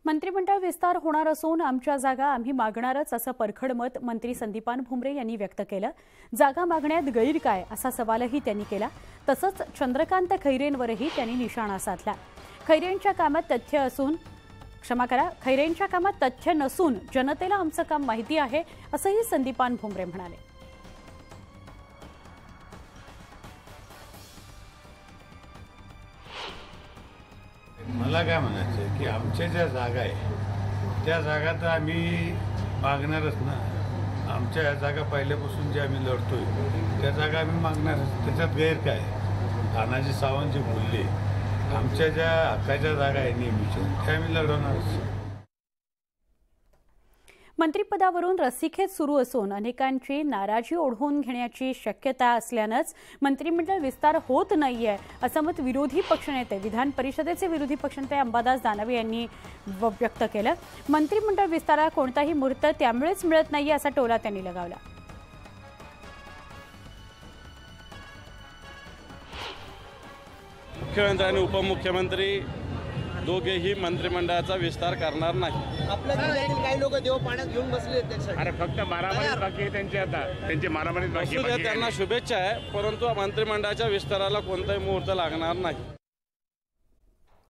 मंत्रिमंडळ विस्तार होणार असून आमच्या जागा आम्ही मागणारच असं परखड मत मंत्री संदीपान भुमरे यांनी व्यक्त केलं। जागा मागण्यात गैर काय असा सवालही त्यांनी केला। तसंच चंद्रकांत खैरेंवरही त्यांनी निशाणा साधला। खैरेंच्या कामात तथ्य नसून जनतेला आमचं काम माहिती आहे असंही संदीपान भुमरे म्हणाले। मला काय म्हणायचं की आमच्या ज्या जागा आहे त्या जागा तर आम्ही मागणारच ना। आमच्या या जागा पहिल्यापासून जे आम्ही लढतोय त्या जागा आम्ही मागणारच, त्याच्यात गैर काय। तानाजी सावंत जे बोलले आमच्या ज्या हक्काच्या जागा आहे नेहमीच्या त्या आम्ही लढवणारच। मंत्रिपदावरून रस्सीखेच सुरू असून अनेकांची नाराजी ओढवून घेण्याची शक्यता असल्यानंच मंत्रिमंडळ विस्तार होत नाहीये असं मत विरोधी पक्षनेते विधान परिषदेचे विरोधी पक्षनेते अंबादास दानवे यांनी व्यक्त केलं। मंत्रिमंडळ विस्ताराला कोणताही मुहूर्त त्यामुळेच मिळत नाहीये असा टोला त्यांनी लगावला। मुख्यमंत्री आणि उपमुख्यमंत्री दोघेही मंत्रिमंडळाचा विस्तार करणार नाही। आपल्या जिल्ह्यातील काही लोक देव पाण्यात घेऊन बसले त्यासाठी। अरे फक्त मारामारीच बाकी आहे त्यांची, आता त्यांची मारामारीच बाकी आहे। त्यांना शुभेच्छा आहे, परंतु मंत्रिमंडळाच्या विस्ताराला कोणताही मुहूर्त लागणार नाही।